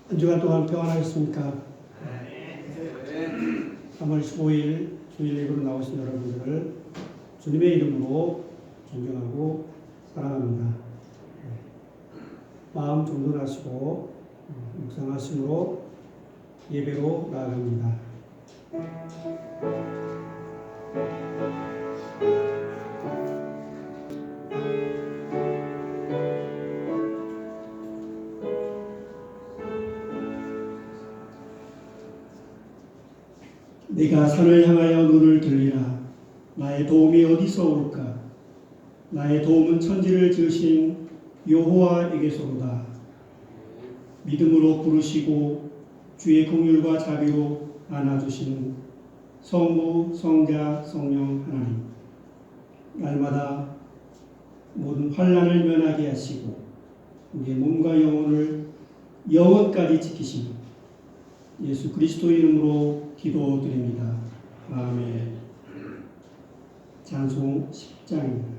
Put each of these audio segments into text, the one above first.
한 주간 동안 평안하셨습니까? 3월 15일 주일 예배로 나오신 여러분들을 주님의 이름으로 존경하고 사랑합니다. 마음 정돈하시고 묵상하심으로 예배로 나아갑니다. 내가 산을 향하여 눈을 들리라. 나의 도움이 어디서 올까? 나의 도움은 천지를 지으신 여호와에게서로다. 믿음으로 부르시고 주의 긍휼과 자비로 안아주시는 성부, 성자, 성령 하나님, 날마다 모든 환난을 면하게 하시고 우리의 몸과 영혼을 영원까지 지키시는 예수 그리스도 이름으로 기도드립니다. 아멘. 찬송 10장입니다.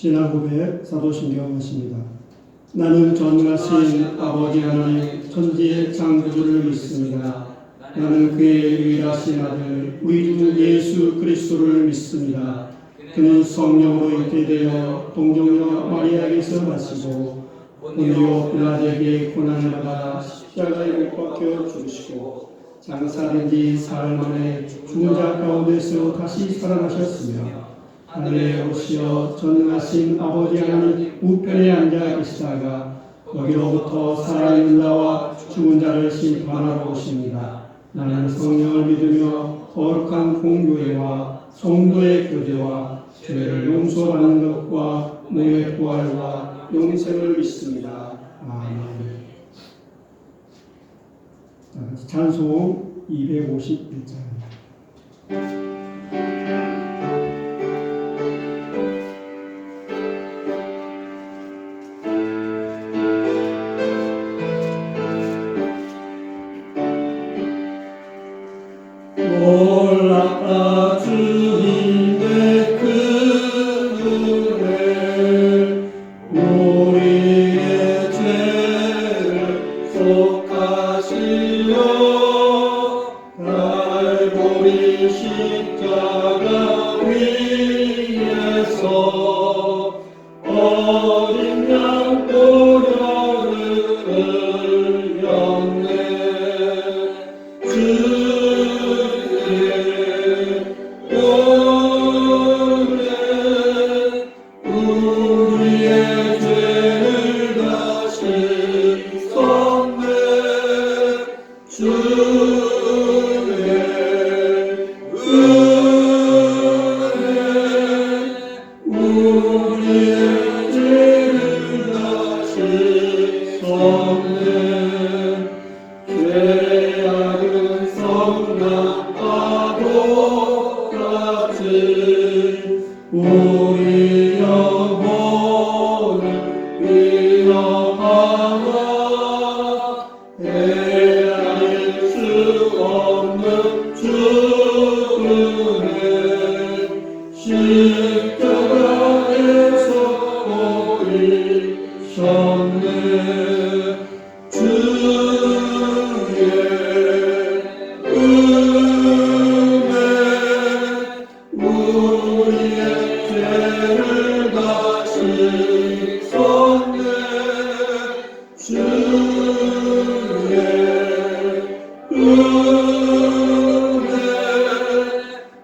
신앙고백 사도신경 하십니다. 나는 전능하신 아버지 하나님 천지의 창조주를 믿습니다. 나는 그의 유일하신 아들 우리 주 예수 그리스도를 믿습니다. 그는 성령으로 잉태되어 동정녀 마리아에게서 나시고 본디오 빌라도에게 고난을 받아 십자가에 못 박혀 죽으시고 장사된 지 사흘 만에 죽은 자 가운데서 다시 살아나셨으며 하늘에 오시어 전능하신 아버지 하나님 우편에 앉아 계시다가 거기로부터 살아있는 자와 죽은 자를 심판하러 오십니다. 나는 성령을 믿으며 거룩한 공교회와 성도의 교제와 죄를 용서받는 것과 몸의 부활과 영생을 믿습니다. 아멘. 찬송 251장. 올라가 주님의 큰 은혜 우리의 죄를 속하시려 갈보리 십자가 어린 양 보혈을 흘렸네. 주의 은혜 우리의 죄를 다시 섰네. 주의 은혜 우리의 죄를 다시 섰네. 죄악은 성난파도 같이 우리 영혼을 위협하나 헤아릴 수 없는 죽음에 십자가에서 보이셨네. 주의 은혜 우리의 죄를 다시 섰네. 주의 은혜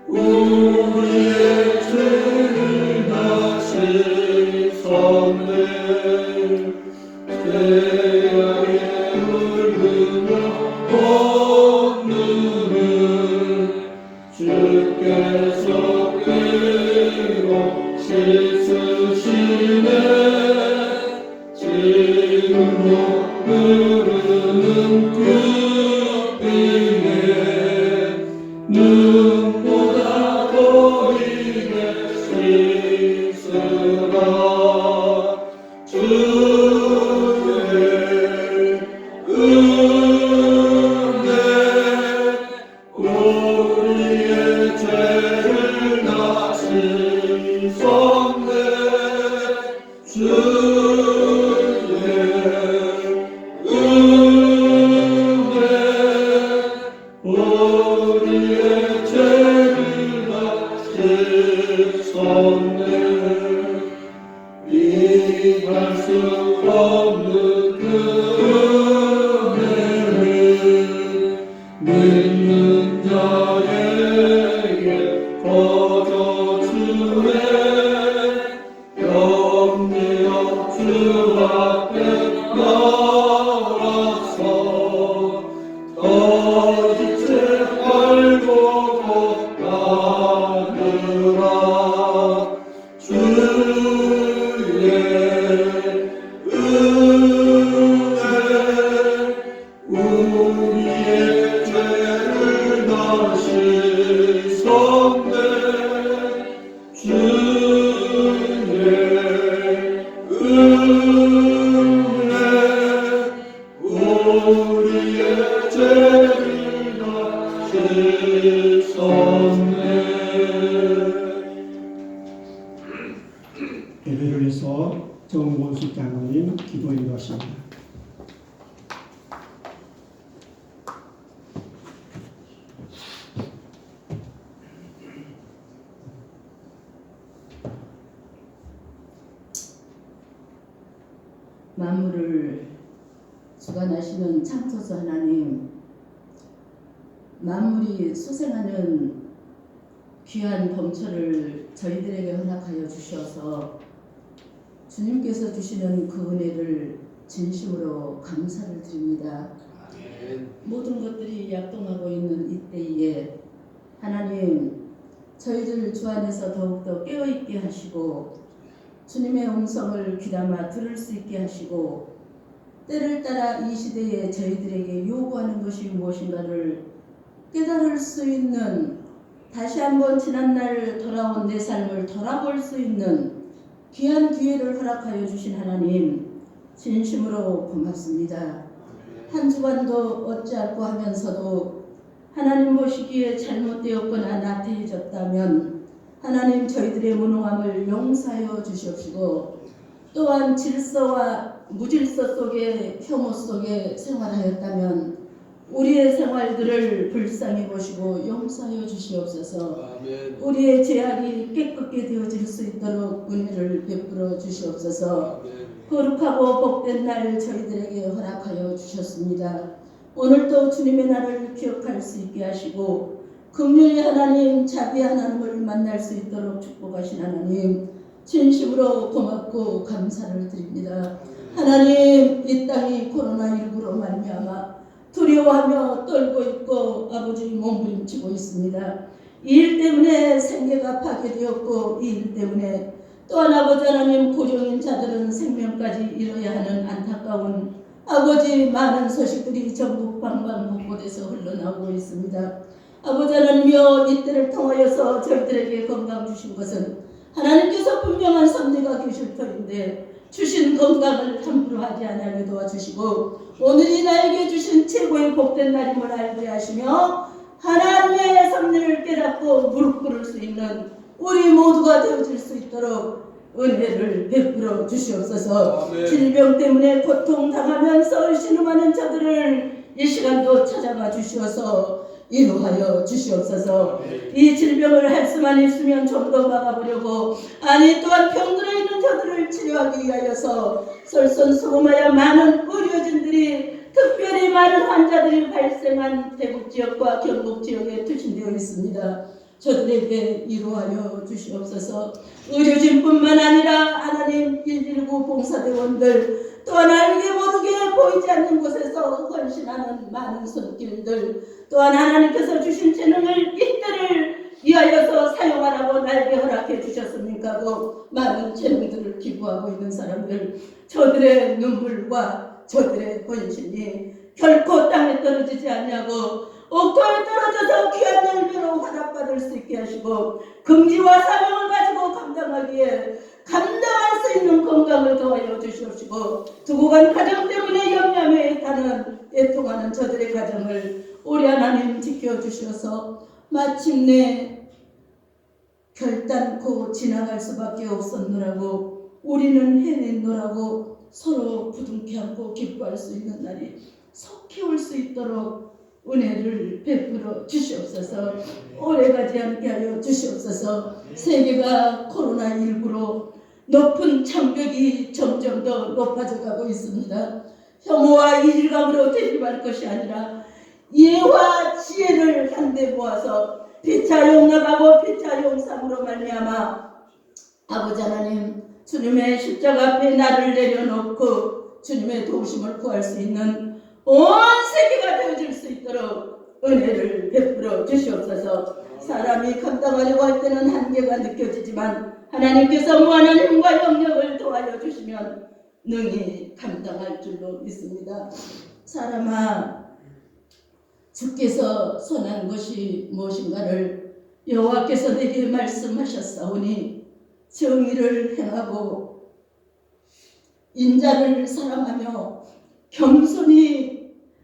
우리의 죄를 다시 섰네. 죄악에 물들며 오늘은 주께서 피로 씻으시네. 지금도 흐르는 그 피에 눈보다 보이게 씻으라. 주의 은혜 우리의 죄를 다시 섰네. 주의 은혜 우리의 죄를 다시 섰네. 이해할 수 없는 그 은혜를 믿는 자에게 거저주네. 염려 주 앞에 나와서 거짓에 알고 나누라. 주의 은혜 우리의 죄를 다시 섰네. 주의 은혜 우리의 죄를 다시 섰네. 예배를 위해서 정본숙 장로님 기도 인도하십니다. 만물을 주관하시는 창조주 하나님, 만물이 소생하는 귀한 범처를 저희들에게 허락하여 주셔서 주님께서 주시는 그 은혜를 진심으로 감사를 드립니다. 모든 것들이 약동하고 있는 이때에 하나님, 저희들 주 안에서 더욱더 깨어있게 하시고 주님의 음성을 귀담아 들을 수 있게 하시고 때를 따라 이 시대에 저희들에게 요구하는 것이 무엇인가를 깨달을 수 있는, 다시 한번 지난날 돌아온 내 삶을 돌아볼 수 있는 귀한 기회를 허락하여 주신 하나님, 진심으로 고맙습니다. 한 주간도 얻지 않고 하면서도 하나님 보시기에 잘못되었거나 나태해졌다면 하나님 저희들의 무능함을 용서하여 주시옵시고, 또한 질서와 무질서 속에 혐오 속에 생활하였다면 우리의 생활들을 불쌍히 보시고 용서하여 주시옵소서. 아멘. 우리의 죄악이 깨끗게 되어질 수 있도록 은혜를 베풀어 주시옵소서. 아멘. 거룩하고 복된 날 저희들에게 허락하여 주셨습니다. 오늘도 주님의 날을 기억할 수 있게 하시고 긍휼히 하나님, 자비 하나님을 만날 수 있도록 축복하신 하나님, 진심으로 고맙고 감사를 드립니다. 하나님, 이 땅이 코로나19로 말미암아 두려워하며 떨고 있고 아버지 몸부림치고 있습니다. 이 일 때문에 생계가 파괴되었고 이 일 때문에 또한 아버지 하나님, 고령인 자들은 생명까지 잃어야 하는 안타까운 아버지 많은 소식들이 전국 방방곳곳에서 흘러나오고 있습니다. 아버지 하나님이여, 이때를 통하여서 저희들에게 건강 주신 것은 하나님께서 분명한 섭리가 계실 터인데 주신 건강을 함부로 하지 않게 도와주시고 오늘이 나에게 주신 최고의 복된 날임을 알게 하시며 하나님의 섭리를 깨닫고 무릎 꿇을 수 있는 우리 모두가 되어질 수 있도록 은혜를 베풀어 주시옵소서. 아멘. 질병 때문에 고통당하면서 신음하는 자들을 이 시간도 찾아가 주시어서 인도하여 주시옵소서. 이 질병을 할 수만 있으면 좀 더 막아보려고, 아니 또한 병들어 있는 자들을 치료하기 위하여서 솔선수범하여 많은 의료진들이, 특별히 많은 환자들이 발생한 대북 지역과 경북 지역에 투신되어 있습니다. 저들에게 위로하여 주시옵소서. 의료진뿐만 아니라 하나님 119 봉사대원들, 또한 알게 모르게 보이지 않는 곳에서 헌신하는 많은 손길들, 또한 하나님께서 주신 재능을 이때를 위하여서 사용하라고 날개 허락해 주셨습니까 하고 많은 재능들을 기부하고 있는 사람들, 저들의 눈물과 저들의 헌신이 결코 땅에 떨어지지 않냐고 옥토에 떨어져서 귀한 열매로 환합받을 수 있게 하시고 긍지와 사명을 가지고 감당하기에 감당할 수 있는 건강을 더하여 주시옵시고 두고 간 가정 때문에 염려에 타는 애통하는 저들의 가정을 우리 하나님 지켜주셔서 마침내 결단코 지나갈 수밖에 없었노라고, 우리는 해냈노라고 서로 부둥켜 안고 기뻐할 수 있는 날이 속히 올 수 있도록 은혜를 베풀어 주시옵소서. 오래가지 않게 하여 주시옵소서. 세계가 코로나19로 높은 장벽이 점점 더 높아져 가고 있습니다. 혐오와 이질감으로 대립할 것이 아니라 이해와 지혜를 한데 모아서 피차 용납하고 피차 용sam으로 말미암아 아버지 하나님, 주님의 십자가 앞에 나를 내려놓고 주님의 도우심을 구할 수 있는 온 세계가 되어질 수 있도록 은혜를 베풀어 주시옵소서. 사람이 감당하려고 할 때는 한계가 느껴지지만 하나님께서 무한한 힘과 영역을 도와여 주시면 능히 감당할 줄로 믿습니다. 사람아, 주께서 선한 것이 무엇인가를 여호와께서 내게 말씀하셨사오니 정의를 행하고 인자를 사랑하며 겸손히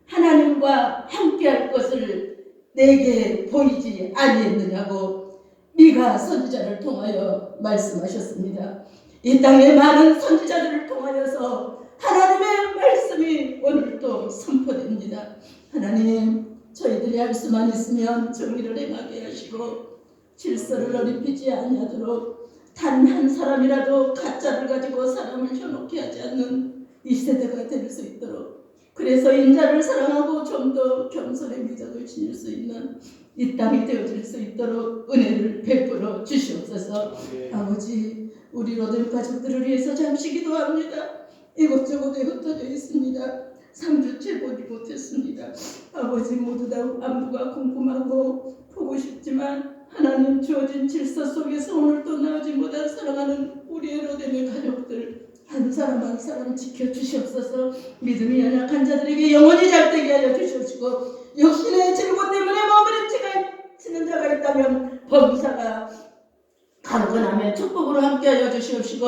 하나님과 함께할 것을 내게 보이지 아니했느냐고 미가 선지자를 통하여 말씀하셨습니다. 이 땅의 많은 선지자들을 통하여서 하나님의 말씀이 오늘도 선포됩니다. 하나님, 저희들이 할 수만 있으면 정의를 행하게 하시고 질서를 어립히지 아니하도록 단 한 사람이라도 가짜를 가지고 사람을 현혹해 하지 않는 이 세대가 될 수 있도록, 그래서 인자를 사랑하고 좀 더 겸손의 미덕을 지닐 수 있는 이 땅이 되어질 수 있도록 은혜를 베풀어 주시옵소서. 아버지, 우리 로뎀 가족들을 위해서 잠시 기도합니다. 이곳저곳에 흩어져 있습니다. 3주째 보지 못했습니다. 아버지, 모두 다 안부가 궁금하고 보고 싶지만 하나님 주어진 질서 속에서 오늘도 나오지 못한 사랑하는 우리의 로뎀의 가족들 한 사람 한 사람 지켜주시옵소서. 믿음이 연약한 자들에게 영원히 잘되게 하여 주시옵시고, 육신의 질고 때문에 머무르치는 자가 있다면 범사가 강건함의 축복으로 함께하여 주시옵시고,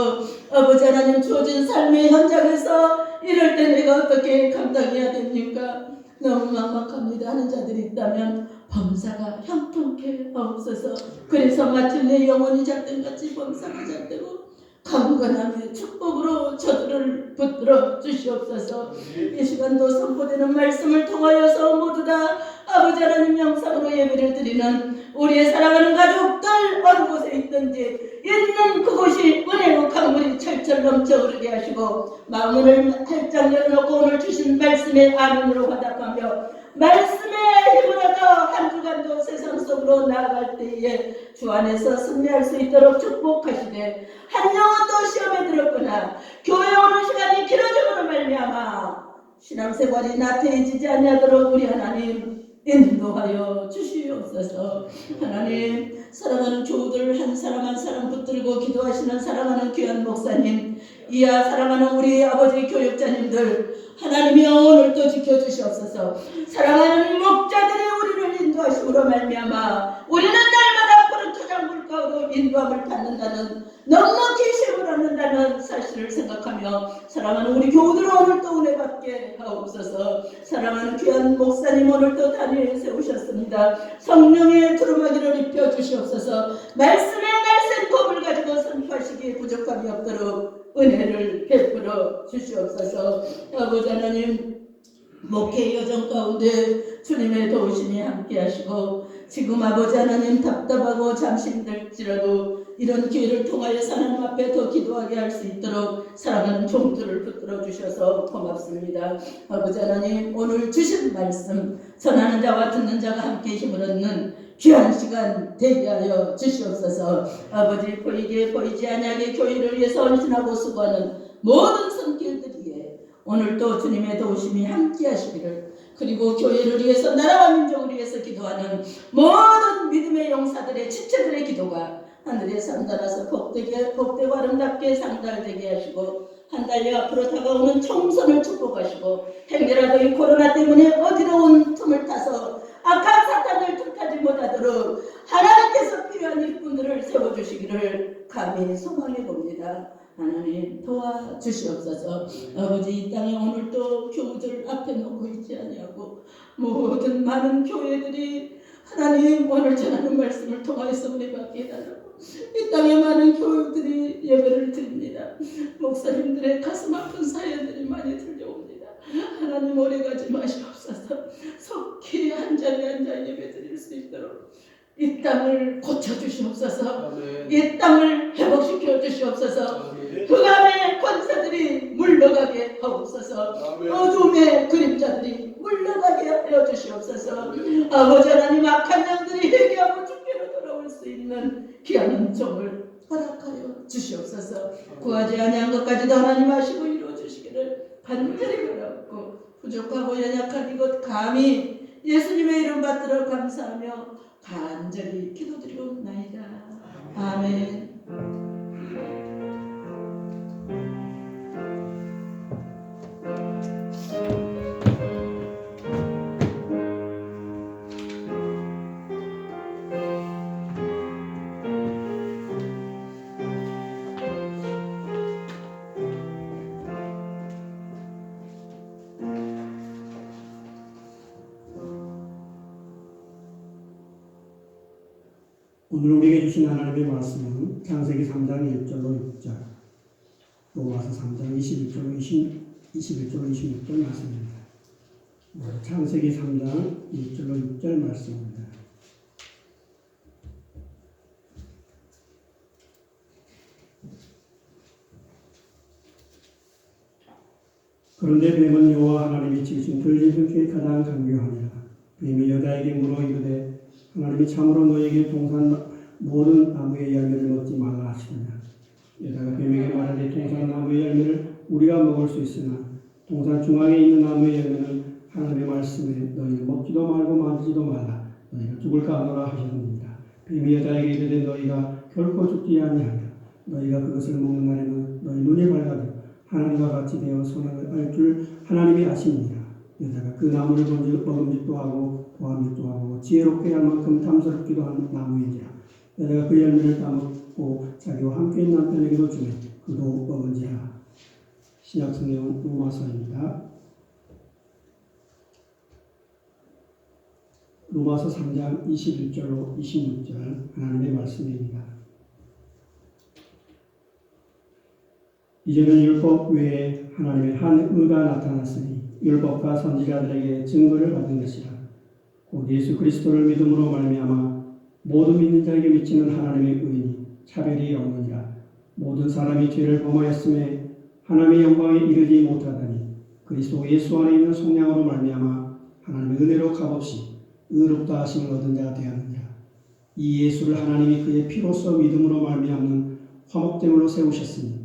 아버지 하나님, 주어진 삶의 현장에서 이럴 때 내가 어떻게 감당해야 됩니까? 너무 막막합니다 하는 자들이 있다면 범사가 형통케 하옵소서. 그래서 마침내 영원히 잘된같이 범사가 잘되고 강건함의 축복으로 하나님이여 저들을 붙들어 주시옵소서. 이 시간도 선포되는 말씀을 통하여서 모두 다 아버지 하나님 영상으로 예배를 드리는 우리의 사랑하는 가족들 어느 곳에 있든지 있는 그곳이 은혜로 강물이 철철 넘쳐 흐르게 하시고 마음을 활짝 열어놓고 오늘 주신 말씀에 아멘으로 화답하며 말씀의 힘을 얻어 한 주간도 세상 속으로 나아갈 때에 주 안에서 승리할 수 있도록 축복하시되 한 영혼도 시험에 들었거나 교회 오는 시간이 길어짐으로 말미암아 신앙생활이 나태해지지 아니하도록 우리 하나님 인도하여 주시옵소서. 하나님 사랑하는 교우들 한 사람 한 사람 붙들고 기도하시는 사랑하는 귀한 목사님 이하 사랑하는 우리 아버지 교육자님들 하나님이여 오늘도 지켜주시옵소서. 사랑하는 목자들이 우리를 인도하심으로 말미암아 우리는 날마다 푸른 토장 물가로 인도함을 받는다는 넉넉히 쉼을 얻는다는 사실을 생각하며 사랑하는 우리 교우들 오늘도 은혜 받게 하옵소서. 사랑하는 귀한 목사님 오늘도 단위에 세우셨습니다. 성령의 두루마기를 입혀 주시옵소서. 말씀의 날쌘 검을 가지고 선포하시기에 부족함이 없도록 은혜를 베풀어 주시옵소서. 아버지 하나님 목회 여정 가운데 주님의 도우심이 함께 하시고 지금 아버지 하나님 답답하고 잠시 힘들지라도 이런 기회를 통하여서 하나님 앞에 더 기도하게 할 수 있도록 사랑하는 종들을 붙들어 주셔서 고맙습니다. 아버지 하나님 오늘 주신 말씀 전하는 자와 듣는 자가 함께 힘을 얻는 귀한 시간 되게 하여 주시옵소서. 아버지 보이게 보이지 아니하게 교회를 위해서 헌신하고 수고하는 모든 손길들이에 오늘도 주님의 도우심이 함께 하시기를 그리고 교회를 위해서 나라와 민족을 위해서 기도하는 모든 믿음의 용사들의 지체들의 기도가 하늘에 상달아서 복되고 아름답게 상달되게 하시고 한 달여 앞으로 다가오는 총선을 축복하시고 행여라도 이 코로나 때문에 어지러운 틈을 타서 악한 사탄을 틈타지 못하도록 하나님께서 필요한 일꾼들을 세워주시기를 감히 소망해 봅니다. 하나님 도와주시옵소서. 아버지 이 땅에 오늘도 교우들 앞에 놓고 있지 아니하고 모든 많은 교회들이 하나님 오늘 전하는 말씀을 통하여서 은혜 받게 해달라고 이 땅에 많은 교우들이 예배를 드립니다. 목사님들의 가슴 아픈 사연들이 많이 들려옵니다. 하나님 오래가지 마시옵소서. 속히 한 자리 한 자리 예배 드릴 수 있도록 이 땅을 고쳐주시옵소서. 이 땅을 회복시켜 주시옵소서. 흑암의 권세들이 물러가게 하옵소서. 어둠의 그림자들이 물러가게 하여 주시옵소서. 아버지 하나님 악한 영들이 회개하고 주께로 돌아올 수 있는 귀한 은총을 허락하여 주시옵소서. 구하지 아니한 것까지도 하나님 하시고 이루어 주시기를 간절히 바라옵고 부족하고 연약한 이것 감히 예수님의 이름 받들어 감사하며 간절히 기도드리옵나이다. 아멘. 오늘 우리에게 주신 하나님의 말씀은 창세기 3장 1절로 6절, 로마서 3장 21절로 26절 말씀입니다. 창세기 3장 1절로 6절 말씀입니다. 그런데 뱀은 여호와 하나님이 지으신 들짐승 중에 가장 강교하니라. 뱀이 여자에게 물어 이르되 하나님이 참으로 너에게 동산 모든 나무의 열매를 먹지 말라 하시느냐. 여자가 뱀에게 말하되 동산 나무의 열매를 우리가 먹을 수 있으나 동산 중앙에 있는 나무의 열매는 하나님의 말씀에 너희는 먹지도 말고 만지지도 말라. 너희가 죽을까 하노라 하셨습니다. 뱀이 여자에게 이르되 너희가 결코 죽지 아니하리라. 너희가 그것을 먹는 날에는 너희 눈이 밝아져 하나님과 같이 되어 선악을 알 줄 하나님이 아십니다. 여자가 그 나무를 먹음직도 하고 보암직도 하고 지혜롭게 할 만큼 탐스럽기도 한 나무인지라. 여자가 그 열매를 따먹고 자기와 함께 있는 남편에게도 주매 그도 먹은지라. 신약성경 로마서입니다. 로마서 3장 21절로 26절 하나님의 말씀입니다. 이제는 율법 외에 하나님의 한 의가 나타났으니 율법과 선지자들에게 증거를 받은 것이라. 곧 예수 그리스도를 믿음으로 말미암아 모든 믿는 자에게 미치는 하나님의 의니 차별이 없느니라. 모든 사람이 죄를 범하였음에 하나님의 영광에 이르지 못하다니 그리스도 예수 안에 있는 속량으로 말미암아 하나님의 은혜로 값없이 의롭다 하심을 얻은 자가 되었느니라. 이 예수를 하나님이 그의 피로써 믿음으로 말미암는 화목제물로 세우셨으니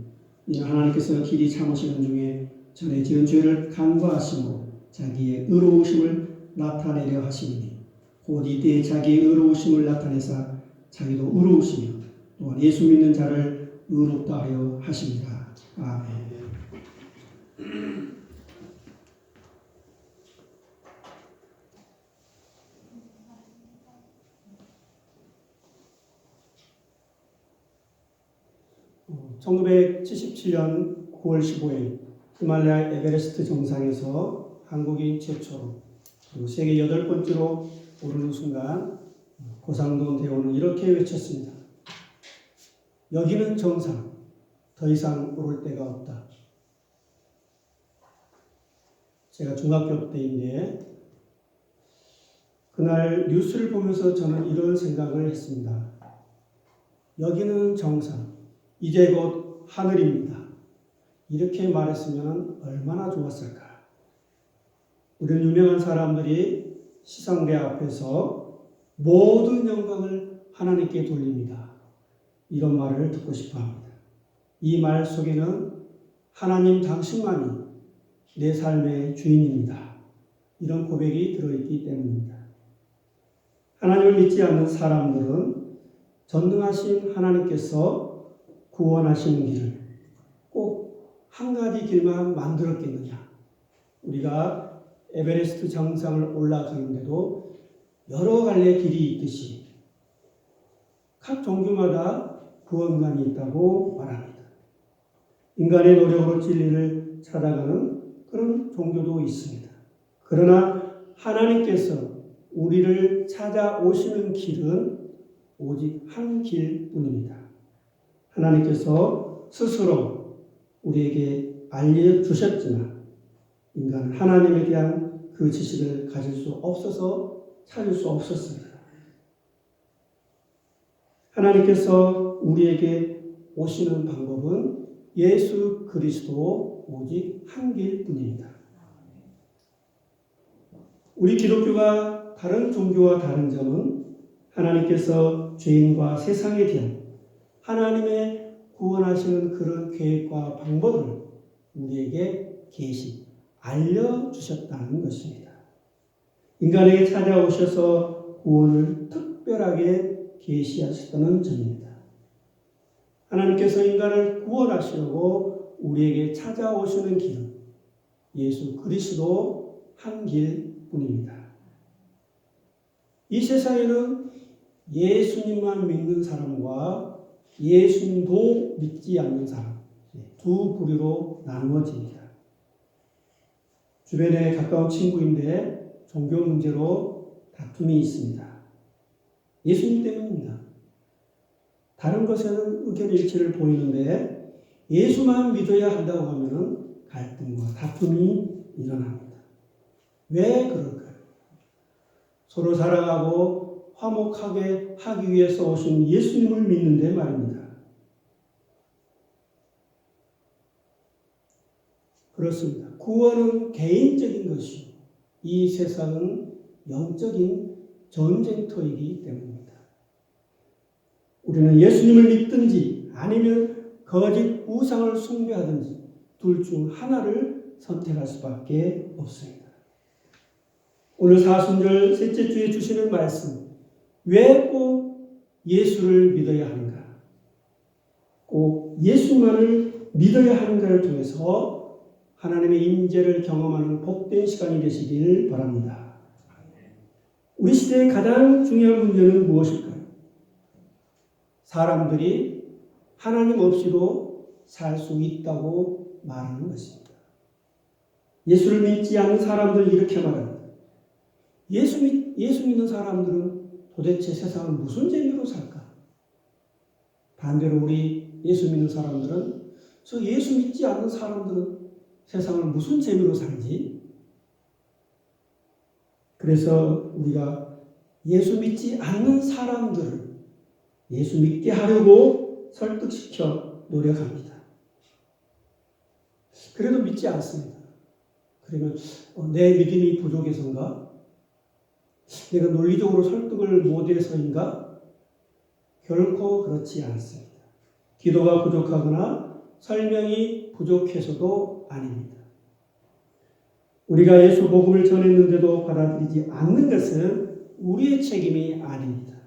이는 하나님께서 길이 참으시는 중에 전에 지은 죄를 간과하심으로 자기의 의로우심을 나타내려 하시니 곧 이때에 자기의 의로우심을 나타내사 자기도 의로우시며 또한 예수 믿는 자를 의롭다 하여 하십니다. 아멘. 어, 1977년 9월 15일 히말라야 에베레스트 정상에서 한국인 최초로 그리고 세계 8번째로 오르는 순간 고상돈 대원은 이렇게 외쳤습니다. 여기는 정상, 더 이상 오를 데가 없다. 제가 중학교 때인데 그날 뉴스를 보면서 저는 이런 생각을 했습니다. 여기는 정상, 이제 곧 하늘입니다. 이렇게 말했으면 얼마나 좋았을까. 우리는 유명한 사람들이 시상대 앞에서 모든 영광을 하나님께 돌립니다. 이런 말을 듣고 싶어 합니다. 이 말 속에는 하나님 당신만이 내 삶의 주인입니다. 이런 고백이 들어있기 때문입니다. 하나님을 믿지 않는 사람들은 전능하신 하나님께서 구원하시는 길을 꼭 한 가지 길만 만들었겠느냐. 우리가 에베레스트 정상을 올라가는데도 여러 갈래 길이 있듯이 각 종교마다 구원관이 있다고 말합니다. 인간의 노력으로 진리를 찾아가는 그런 종교도 있습니다. 그러나 하나님께서 우리를 찾아오시는 길은 오직 한 길뿐입니다. 하나님께서 스스로 우리에게 알려주셨지만 인간은 하나님에 대한 그 지식을 가질 수 없어서 찾을 수 없었습니다. 하나님께서 우리에게 오시는 방법은 예수 그리스도 오직 한 길뿐입니다. 우리 기독교가 다른 종교와 다른 점은 하나님께서 죄인과 세상에 대한 하나님의 구원하시는 그런 계획과 방법을 우리에게 알려주셨다는 것입니다. 인간에게 찾아오셔서 구원을 특별하게 계시하셨다는 점입니다. 하나님께서 인간을 구원하시려고 우리에게 찾아오시는 길은 예수 그리스도 한 길뿐입니다. 이 세상에는 예수님만 믿는 사람과 예수님도 믿지 않는 사람 두 부류로 나누어집니다. 주변에 가까운 친구인데 종교 문제로 다툼이 있습니다. 예수님 때문입니다. 다른 것에는 의견 일치를 보이는데 예수만 믿어야 한다고 하면 갈등과 다툼이 일어납니다. 왜 그럴까요? 서로 살아가고 화목하게 하기 위해서 오신 예수님을 믿는데 말입니다. 그렇습니다. 구원은 개인적인 것이요. 이 세상은 영적인 전쟁터이기 때문입니다. 우리는 예수님을 믿든지 아니면 거짓 우상을 숭배하든지 둘 중 하나를 선택할 수밖에 없습니다. 오늘 사순절 셋째 주에 주시는 말씀, 왜 꼭 예수를 믿어야 하는가? 꼭 예수만을 믿어야 하는가를 통해서 하나님의 임재를 경험하는 복된 시간이 되시길 바랍니다. 우리 시대의 가장 중요한 문제는 무엇일까요? 사람들이 하나님 없이도 살 수 있다고 말하는 것입니다. 예수를 믿지 않는 사람들은 이렇게 말합니다. 예수 믿는 사람들은 도대체 세상을 무슨 재미로 살까? 반대로 우리 예수 믿는 사람들은 저 예수 믿지 않는 사람들은 세상을 무슨 재미로 살지? 그래서 우리가 예수 믿지 않는 사람들을 예수 믿게 하려고 설득시켜 노력합니다. 그래도 믿지 않습니다. 그러면 내 믿음이 부족해서인가? 내가 논리적으로 설득을 못해서인가? 결코 그렇지 않습니다. 기도가 부족하거나 설명이 부족해서도 아닙니다. 우리가 예수 복음을 전했는데도 받아들이지 않는 것은 우리의 책임이 아닙니다.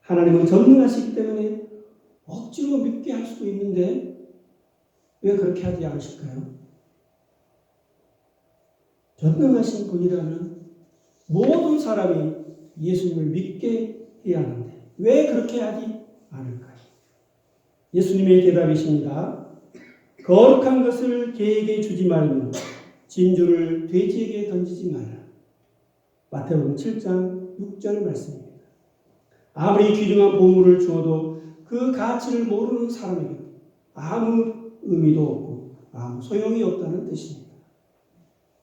하나님은 전능하시기 때문에 억지로 믿게 할 수도 있는데 왜 그렇게 하지 않으실까요? 전능하신 분이라면 모든 사람이 예수님을 믿게 해야 하는데 왜 그렇게 하지 않을까요? 예수님의 대답이십니다. 거룩한 것을 개에게 주지 말며 진주를 돼지에게 던지지 말라. 마태복음 7장 6절 말씀입니다. 아무리 귀중한 보물을 주어도 그 가치를 모르는 사람에게 아무 의미도 없고 아무 소용이 없다는 뜻입니다.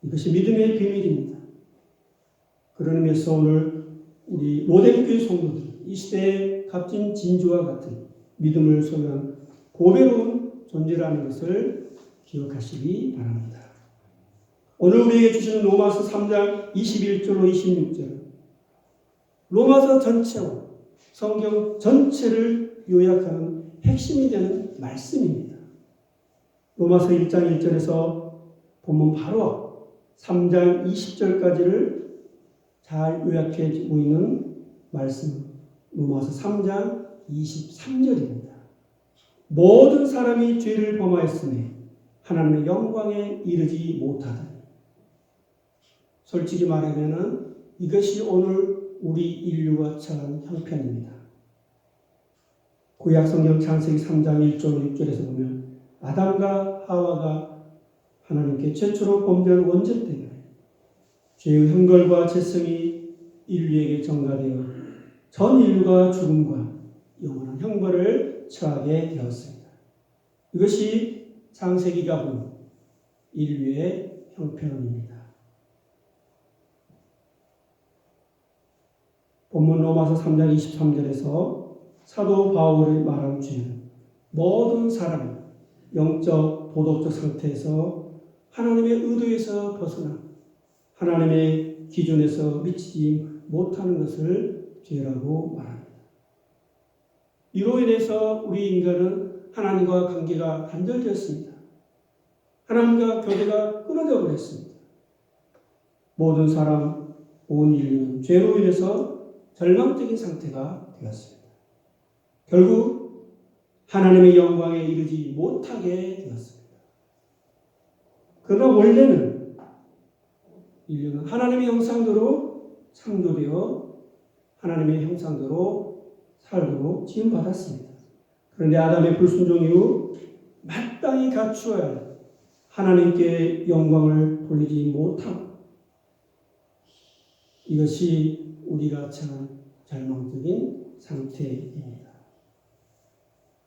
이것이 믿음의 비밀입니다. 그런 의미에서 오늘 우리 로뎀교회 성도들 이 시대의 값진 진주와 같은 믿음을 소유한 보배로운 존재라는 것을 기억하시기 바랍니다. 오늘 우리에게 주시는 로마서 3장 21절로 26절 로마서 전체와 성경 전체를 요약하는 핵심이 되는 말씀입니다. 로마서 1장 1절에서 본문 바로 3장 20절까지를 잘 요약해주고 있는 말씀 로마서 3장 23절입니다. 모든 사람이 죄를 범하였으니 하나님의 영광에 이르지 못하더니 솔직히 말하면 이것이 오늘 우리 인류가 처한 형편입니다. 구약성경 창세기 3장 1절 6절에서 보면 아담과 하와가 하나님께 최초로 범죄한 원죄 때문에 죄의 형벌과 재성이 인류에게 전가되어 전 인류가 죽음과 영원한 형벌을 처하게 되었습니다. 이것이 창세기가 본 인류의 형편입니다. 본문 로마서 3장 23절에서 사도 바울이 말한 죄는 모든 사람이 영적, 도덕적 상태에서 하나님의 의도에서 벗어나 하나님의 기준에서 미치지 못하는 것을 죄라고 말합니다. 이로 인해서 우리 인간은 하나님과 관계가 단절되었습니다. 하나님과 교제가 끊어져 버렸습니다. 모든 사람, 온 인류는 죄로 인해서 절망적인 상태가 되었습니다. 결국 하나님의 영광에 이르지 못하게 되었습니다. 그러나 원래는 인류는 하나님의 형상대로 창조되어 하나님의 형상대로 살도록 지음받았습니다. 그런데 아담의 불순종 이후 마땅히 갖추어야 할 하나님께 영광을 돌리지 못하고 이것이 우리가 처한 절망적인 상태입니다.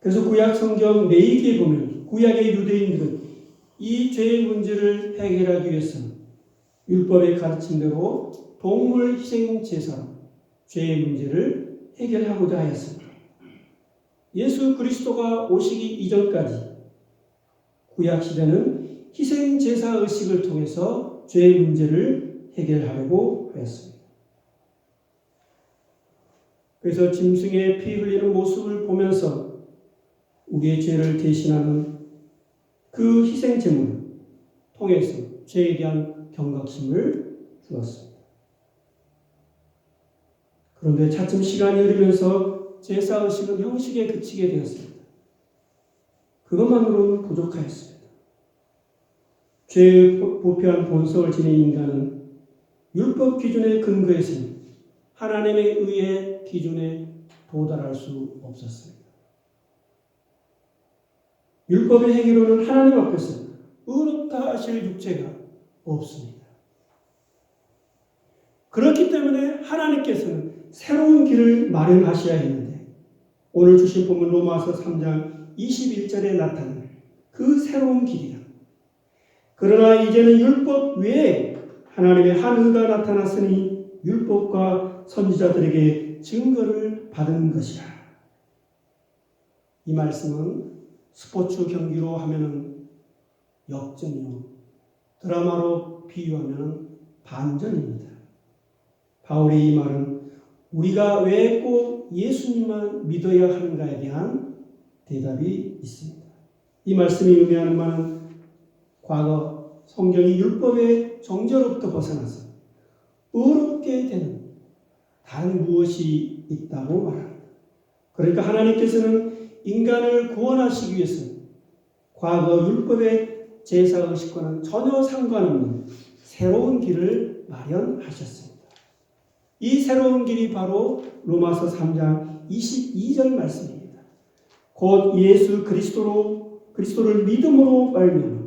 그래서 구약 성경 레위기에 보면 구약의 유대인들은 이 죄의 문제를 해결하기 위해서는 율법의 가르침대로 동물 희생 제사로 죄의 문제를 해결하고자 하였습니다. 예수 그리스도가 오시기 이전까지 구약 시대는 희생 제사 의식을 통해서 죄의 문제를 해결하려고 하였습니다. 그래서 짐승의 피 흘리는 모습을 보면서 우리의 죄를 대신하는 그 희생 제물을 통해서 죄에 대한 경각심을 주었습니다. 그런데 차츰 시간이 흐르면서 제사의식은 형식에 그치게 되었습니다. 그것만으로는 부족하였습니다. 죄의 부패한 본성을 지닌 인간은 율법 기준에 근거해서 하나님의 의의 기준에 도달할 수 없었습니다. 율법의 행위로는 하나님 앞에서 의롭다 하실 육체가 없습니다. 그렇기 때문에 하나님께서는 새로운 길을 마련하셔야 했는데 오늘 주신 본문 로마서 3장 21절에 나타난 그 새로운 길이다. 그러나 이제는 율법 외에 하나님의 한 의가 나타났으니 율법과 선지자들에게 증거를 받은 것이라. 이 말씀은 스포츠 경기로 하면은 역전이요, 드라마로 비유하면 반전입니다. 바울의 이 말은 우리가 왜 꼭 예수님만 믿어야 하는가에 대한 대답이 있습니다. 이 말씀이 의미하는 바는 과거 성경이 율법의 정죄로부터 벗어나서 의롭게 되는 다른 무엇이 있다고 말합니다. 그러니까 하나님께서는 인간을 구원하시기 위해서 과거 율법의 제사의식과는 전혀 상관없는 새로운 길을 마련하셨습니다. 이 새로운 길이 바로 로마서 3장 22절 말씀입니다. 곧 예수 그리스도를 믿음으로 말미암아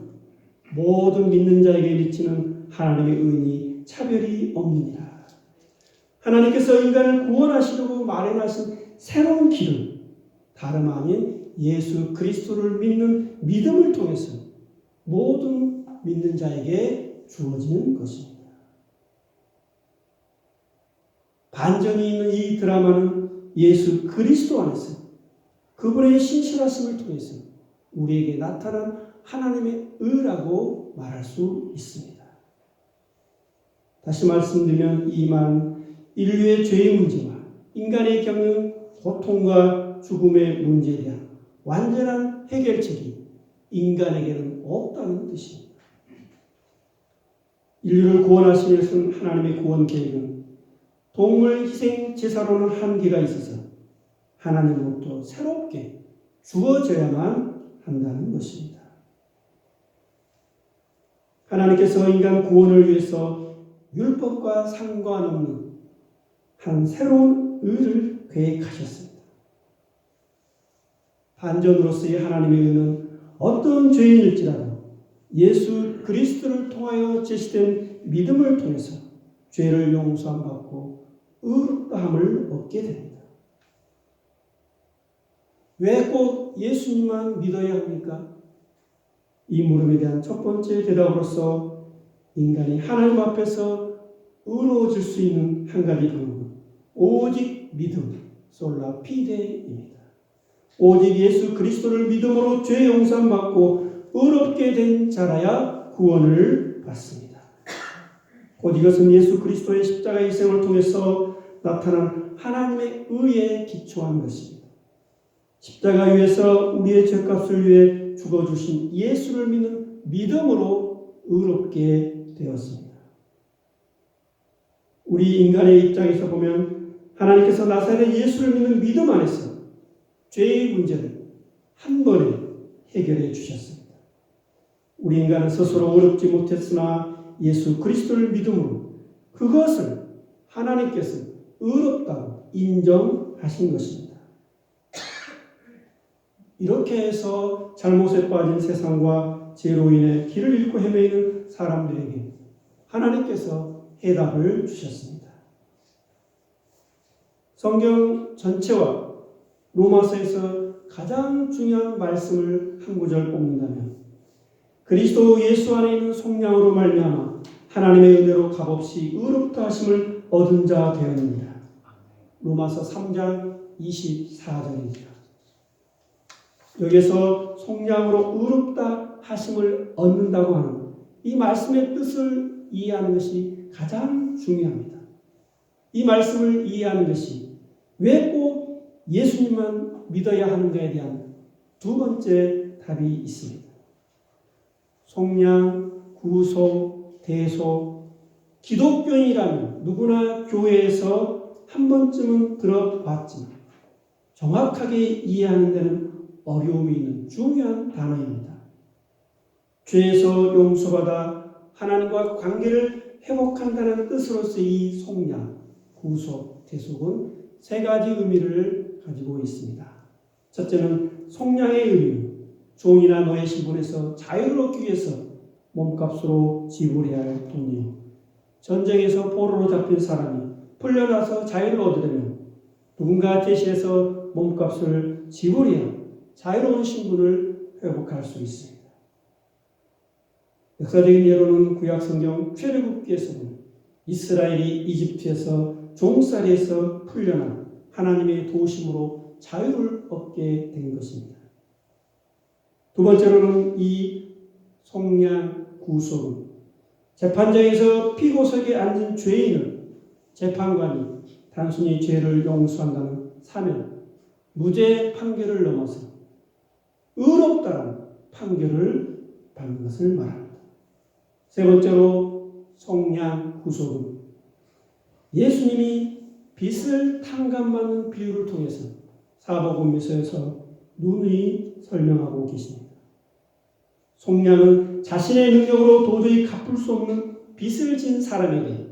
모든 믿는 자에게 미치는 하나님의 의인이 차별이 없느니라. 하나님께서 인간을 구원하시려고 마련하신 새로운 길은 다름 아닌 예수 그리스도를 믿는 믿음을 통해서 모든 믿는 자에게 주어지는 것입니다. 반전이 있는 이 드라마는 예수 그리스도 안에서 그분의 신실하심을 통해서 우리에게 나타난 하나님의 의라고 말할 수 있습니다. 다시 말씀드리면 이 말은 인류의 죄의 문제와 인간이 겪는 고통과 죽음의 문제에 대한 완전한 해결책이 인간에게는 없다는 뜻입니다. 인류를 구원하시기 위해서는 하나님의 구원 계획은 동물 희생 제사로는 한계가 있어서 하나님으로부터 새롭게 주어져야만 한다는 것입니다. 하나님께서 인간 구원을 위해서 율법과 상관없는 한 새로운 의를 계획하셨습니다. 반전으로서의 하나님의 의는 어떤 죄인일지라도 예수 그리스도를 통하여 제시된 믿음을 통해서 죄를 용서함 받고 의롭다함을 얻게 됩니다. 왜 꼭 예수님만 믿어야 합니까? 이 물음에 대한 첫 번째 대답으로서 인간이 하나님 앞에서 의로워질 수 있는 한 가지 방법은 오직 믿음, 솔라 피데입니다. 오직 예수 그리스도를 믿음으로 죄 용서함 받고 의롭게 된 자라야 구원을 받습니다. 곧 이것은 예수 그리스도의 십자가의 희생을 통해서 나타난 하나님의 의에 기초한 것입니다. 십자가 위에서 우리의 죄값을 위해 죽어주신 예수를 믿는 믿음으로 의롭게 되었습니다. 우리 인간의 입장에서 보면 하나님께서 나사렛 예수를 믿는 믿음 안에서 죄의 문제를 한 번에 해결해 주셨습니다. 우리 인간은 스스로 의롭지 못했으나 예수 그리스도를 믿음으로 그것을 하나님께서 의롭다고 인정하신 것입니다. 이렇게 해서 잘못에 빠진 세상과 죄로 인해 길을 잃고 헤매이는 사람들에게 하나님께서 해답을 주셨습니다. 성경 전체와 로마서에서 가장 중요한 말씀을 한 구절 뽑는다면 그리스도 예수 안에 있는 속량으로 말미암아 하나님의 은혜로 값없이 의롭다 하심을 얻은 자 되었느니라. 로마서 3장 24절입니다. 여기서 속량으로 의롭다 하심을 얻는다고 하는 이 말씀의 뜻을 이해하는 것이 가장 중요합니다. 이 말씀을 이해하는 것이 왜 꼭 예수님만 믿어야 하는가에 대한 두 번째 답이 있습니다. 속량, 구속, 대속, 기독교인이라면 누구나 교회에서 한 번쯤은 들어봤지만 정확하게 이해하는 데는 어려움이 있는 중요한 단어입니다. 죄에서 용서받아 하나님과 관계를 회복한다는 뜻으로서 이 속량, 구속, 대속은 세 가지 의미를 가지고 있습니다. 첫째는 속량의 의미, 종이나 노예 신분에서 자유를 얻기 위해서 몸값으로 지불해야 할 돈이요. 전쟁에서 포로로 잡힌 사람이 풀려나서 자유를 얻으려면 누군가 대신해서 몸값을 지불해야 자유로운 신분을 회복할 수 있습니다. 역사적인 예로는 구약 성경 출애굽기에서는 이스라엘이 이집트에서 종살이에서 풀려난 하나님의 도우심으로 자유를 얻게 된 것입니다. 두 번째로는 이 속량 구속은 재판장에서 피고석에 앉은 죄인을 재판관이 단순히 죄를 용서한다는 사면, 무죄 판결을 넘어서 의롭다는 판결을 받는 것을 말합니다. 세 번째로 속량 구속은 예수님이 빚을 탕감받는 비유를 통해서 사복음서에서 누누이 설명하고 계십니다. 속량은 자신의 능력으로 도저히 갚을 수 없는 빚을 진 사람에게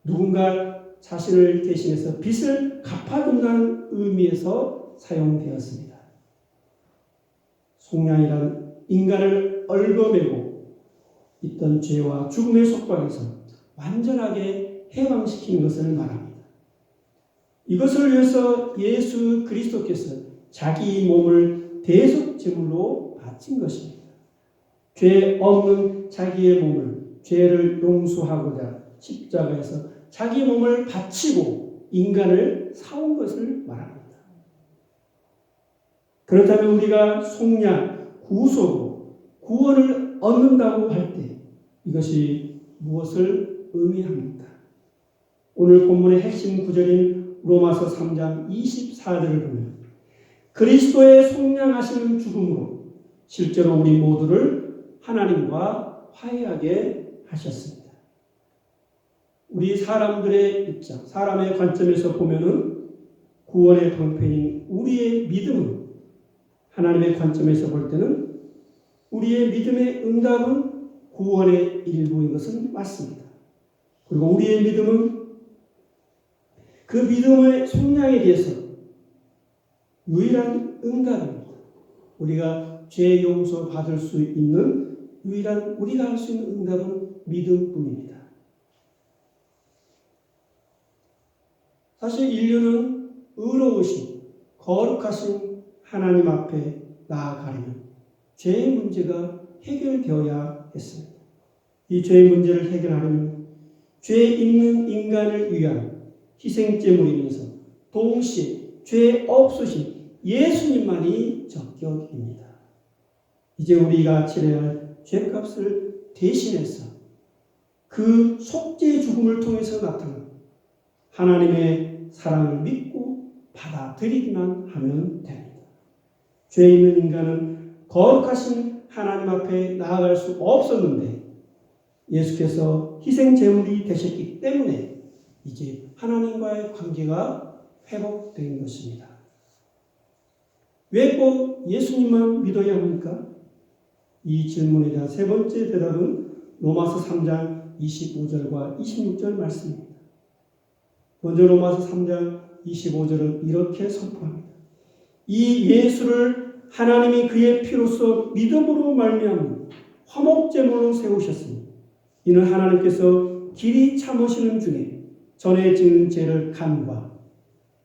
누군가 자신을 대신해서 빚을 갚아준다는 의미에서 사용되었습니다. 속량이란 인간을 얽어매고 있던 죄와 죽음의 속박에서 완전하게 해방시키는 것을 말합니다. 이것을 위해서 예수 그리스도께서 자기 몸을 대속 제물로 바친 것입니다. 죄 없는 자기의 몸을 죄를 용서하고자 십자가에서 자기 몸을 바치고 인간을 사온 것을 말합니다. 그렇다면 우리가 속량, 구속으로 구원을 얻는다고 할 때 이것이 무엇을 의미합니까? 오늘 본문의 핵심 구절인 로마서 3장 24절을 보면 그리스도의 속량하시는 죽음으로 실제로 우리 모두를 하나님과 화해하게 하셨습니다. 우리 사람들의 입장, 사람의 관점에서 보면은 구원의 방편인 우리의 믿음은 하나님의 관점에서 볼 때는 우리의 믿음의 응답은 구원의 일부인 것은 맞습니다. 그리고 우리의 믿음은 그 믿음의 속량에 대해서 유일한 응답입니다. 우리가 죄 용서 받을 수 있는 유일한 우리가 할 수 있는 응답은 믿음뿐입니다. 사실 인류는 의로우신 거룩하신 하나님 앞에 나아가려면 죄의 문제가 해결되어야 했습니다. 이 죄의 문제를 해결하려면 죄 있는 인간을 위한 희생제물이면서 동시에 죄 없으신 예수님만이 적격입니다. 이제 우리가 치러야 할 죄값을 대신해서 그 속죄의 죽음을 통해서 나타난 하나님의 사랑을 믿고 받아들이기만 하면 됩니다. 죄 있는 인간은 거룩하신 하나님 앞에 나아갈 수 없었는데 예수께서 희생제물이 되셨기 때문에 이제 하나님과의 관계가 회복된 것입니다. 왜 꼭 예수님만 믿어야 합니까? 이 질문에 대한 세 번째 대답은 로마서 3장 25절과 26절 말씀입니다. 먼저 로마서 3장 25절은 이렇게 선포합니다. 이 예수를 하나님이 그의 피로써 믿음으로 말미암아 화목제물로 세우셨으니 이는 하나님께서 길이 참으시는 중에 전에 지은 죄를 간과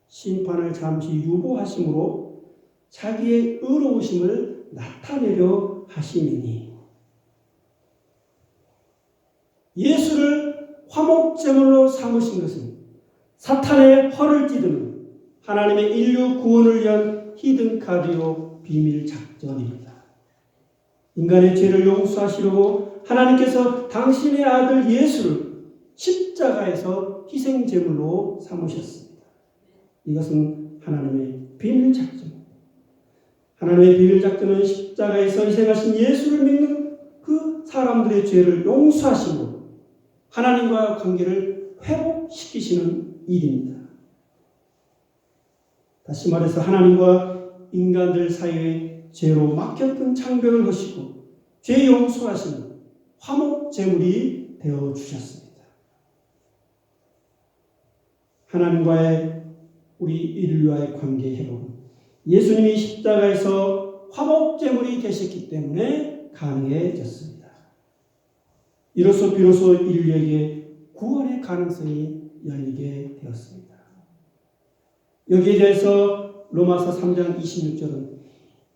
심판을 잠시 유보하심으로 자기의 의로우심을 나타내려 하심이니 예수를 화목제물로 삼으신 것은 사탄의 허를 찌르는 하나님의 인류 구원을 위한 히든카드요 비밀 작전입니다. 인간의 죄를 용서하시려고 하나님께서 당신의 아들 예수를 십자가에서 희생제물로 삼으셨습니다. 이것은 하나님의 비밀 작전입니다. 하나님의 비밀 작전은 십자가에서 희생하신 예수를 믿는 그 사람들의 죄를 용서하심으로 하나님과 관계를 회복시키시는 일입니다. 다시 말해서 하나님과 인간들 사이에 죄로 막혔던 창벽을 허시고 죄 용서하시는 화목 제물이 되어 주셨습니다. 하나님과의 우리 인류와의 관계 회복은 예수님이 십자가에서 화목 제물이 되셨기 때문에 가능해졌습니다. 이로써 비로소 인류에게 구원의 가능성이 열리게 되었습니다. 여기에 대해서 로마서 3장 26절은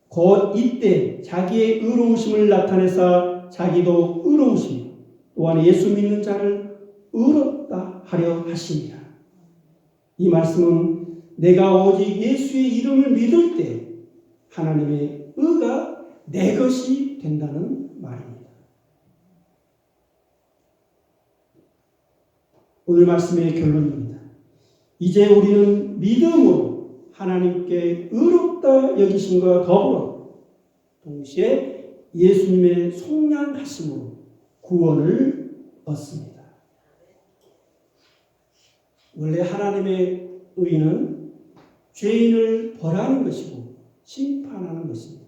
곧 이때 자기의 의로우심을 나타내사 자기도 의로우시며 또한 예수 믿는 자를 의롭다 하려 하시니라. 이 말씀은 내가 오직 예수의 이름을 믿을 때 하나님의 의가 내 것이 된다는 말입니다. 오늘 말씀의 결론입니다. 이제 우리는 믿음으로 하나님께 의롭다 여기심과 더불어 동시에 예수님의 속량하심으로 구원을 얻습니다. 원래 하나님의 의는 죄인을 벌하는 것이고 심판하는 것입니다.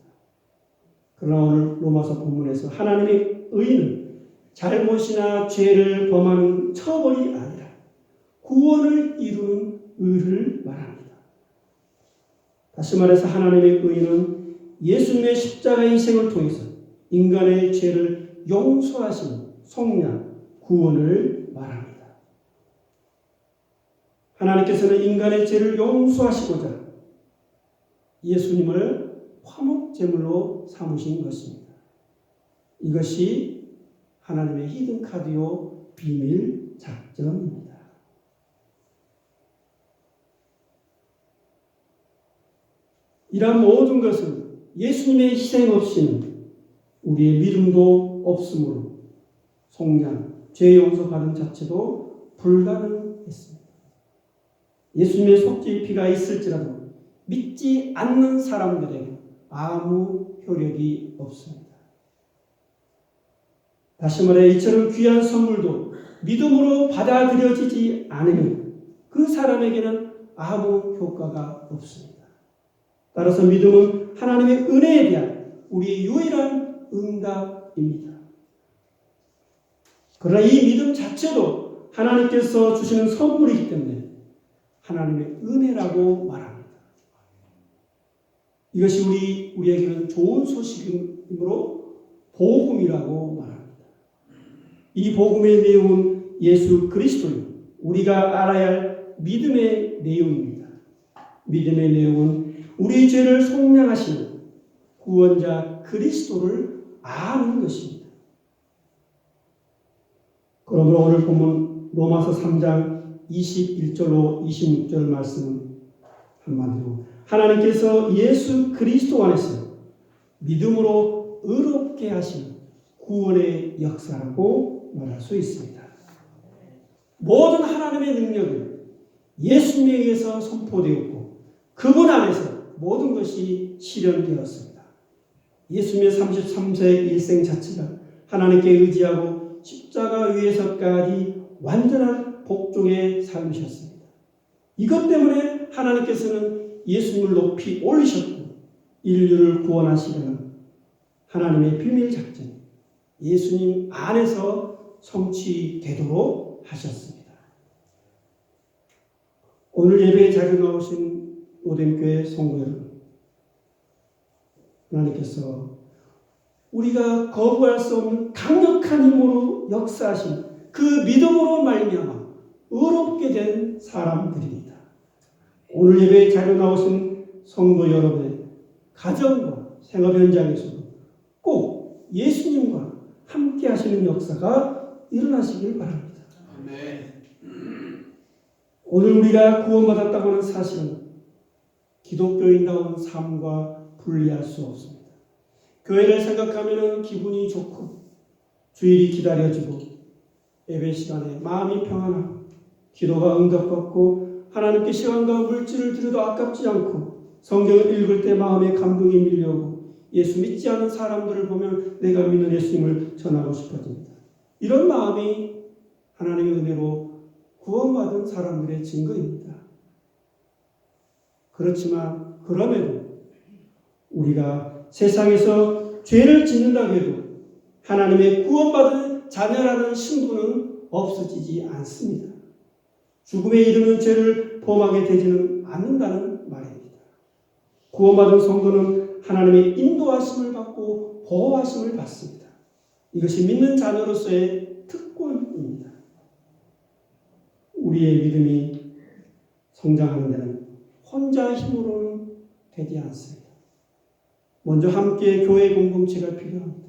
그러나 오늘 로마서 본문에서 하나님의 의는 잘못이나 죄를 범하는 처벌이 아니라 구원을 이루는 의를 말합니다. 다시 말해서 하나님의 의는 예수님의 십자가 인생을 통해서 인간의 죄를 용서하신 속량, 구원을 말합니다. 하나님께서는 인간의 죄를 용서하시고자 예수님을 화목제물로 삼으신 것입니다. 이것이 하나님의 히든카드요 비밀 작전입니다. 이러한 모든 것은 예수님의 희생 없이는 우리의 믿음도 없으므로 속량, 죄 용서받은 자체도 불가능했습니다. 예수님의 속죄의 피가 있을지라도 믿지 않는 사람들에게 아무 효력이 없습니다. 다시 말해 이처럼 귀한 선물도 믿음으로 받아들여지지 않으면 그 사람에게는 아무 효과가 없습니다. 따라서 믿음은 하나님의 은혜에 대한 우리의 유일한 응답입니다. 그러나 이 믿음 자체도 하나님께서 주시는 선물이기 때문에 하나님의 은혜라고 말합니다. 이것이 우리에게는 좋은 소식이므로 복음이라고 말합니다. 이 복음의 내용은 예수 그리스도요, 우리가 알아야 할 믿음의 내용입니다. 믿음의 내용은 우리 죄를 속량하시는 구원자 그리스도를 아는 것입니다. 그러므로 오늘 본문 로마서 3장 21절로 26절 말씀은 한마디로 하나님께서 예수 그리스도 안에서 믿음으로 의롭게 하시는 구원의 역사라고 말할 수 있습니다. 모든 하나님의 능력은 예수님에 의해서 선포되었고 그분 안에서 모든 것이 실현되었습니다. 예수님의 33세의 일생 자체가 하나님께 의지하고 십자가 위에서까지 완전한 복종의 삶이셨습니다. 이것 때문에 하나님께서는 예수님을 높이 올리셨고 인류를 구원하시려는 하나님의 비밀 작전, 예수님 안에서 성취되도록 하셨습니다. 오늘 예배에 자주 나오신 오덴교회 성도 여러분, 하나님께서 우리가 거부할 수 없는 강력한 힘으로 역사하신 그 믿음으로 말미암아 의롭게 된 사람들입니다. 오늘 예배에 자주 나오신 성도 여러분의 가정과 생업 현장에서도 꼭 예수님과 함께 하시는 역사가 일어나시길 바랍니다. 아멘. 오늘 우리가 구원받았다고 하는 사실은 기독교인다운 삶과 분리할 수 없습니다. 교회를 생각하면 기분이 좋고 주일이 기다려지고 예배 시간에 마음이 평안하고 기도가 응답받고 하나님께 시간과 물질을 들여도 아깝지 않고 성경을 읽을 때 마음에 감동이 밀려오고 예수 믿지 않은 사람들을 보면 내가 믿는 예수님을 전하고 싶어집니다. 이런 마음이 하나님의 은혜로 구원받은 사람들의 증거입니다. 그렇지만 그럼에도 우리가 세상에서 죄를 짓는다고 해도 하나님의 구원받은 자녀라는 신분은 없어지지 않습니다. 죽음에 이르는 죄를 범하게 되지는 않는다는 말입니다. 구원받은 성도는 하나님의 인도하심을 받고 보호하심을 받습니다. 이것이 믿는 자녀로서의 특권입니다. 우리의 믿음이 성장하는 데는 혼자 힘으로는 되지 않습니다. 먼저 함께 교회 공동체가 필요합니다.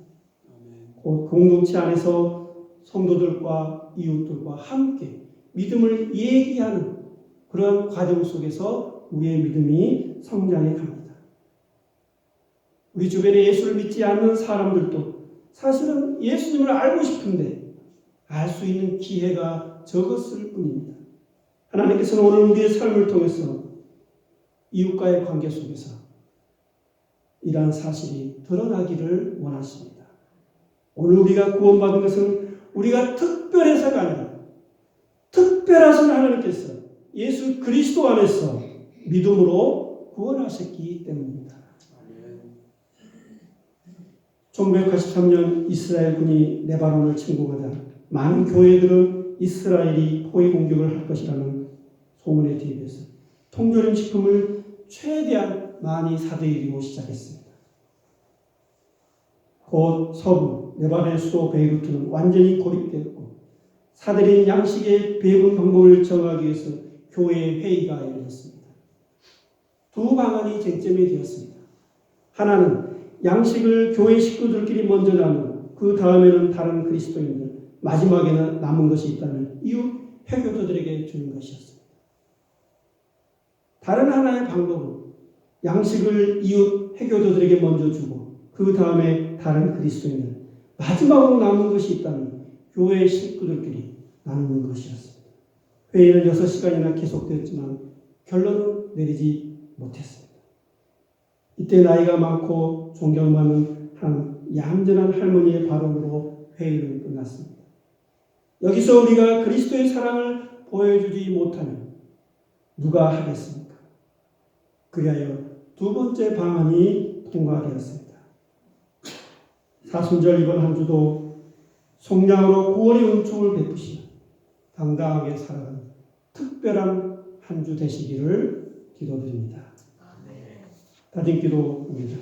공동체 안에서 성도들과 이웃들과 함께 믿음을 얘기하는 그런 과정 속에서 우리의 믿음이 성장해 갑니다. 우리 주변에 예수를 믿지 않는 사람들도 사실은 예수님을 알고 싶은데 알 수 있는 기회가 적었을 뿐입니다. 하나님께서는 오늘 우리의 삶을 통해서 이웃과의 관계 속에서 이러한 사실이 드러나기를 원하십니다. 오늘 우리가 구원받은 것은 우리가 특별해서가 아니라 특별하신 하나님께서 예수 그리스도 안에서 믿음으로 구원하셨기 때문입니다. 1983년 이스라엘군이 레바논을 침공하자 많은 교회들은 이스라엘이 포위 공격을 할 것이라는 소문에 대비해서 통조림 식품을 최대한 많이 사들이고 시작했습니다. 곧 서부 레바논의 수도 베이루트는 완전히 고립되었고 사들인 양식의 배분 방법을 정하기 위해서 교회 회의가 열렸습니다. 두 방안이 쟁점이 되었습니다. 하나는 양식을 교회 식구들끼리 먼저 나누고 그 다음에는 다른 그리스도인들, 마지막에는 남은 것이 있다면 이웃 회교도들에게 주는 것이었습니다. 다른 하나의 방법은 양식을 이웃 회교도들에게 먼저 주고 그 다음에 다른 그리스도인들, 마지막으로 남은 것이 있다면 교회 식구들끼리 나누는 것이었습니다. 회의는 6시간이나 계속되었지만 결론은 내리지 못했습니다. 이때 나이가 많고 존경 많은 한 얌전한 할머니의 발언으로 회의는 끝났습니다. 여기서 우리가 그리스도의 사랑을 보여주지 못하면 누가 하겠습니까? 그리하여 두 번째 방안이 통과되었습니다. 사순절 이번 한 주도 성량으로 구원의 은총을 베푸시며 당당하게 살아가는 특별한 한 주 되시기를 기도드립니다. 다짐 기도입니다.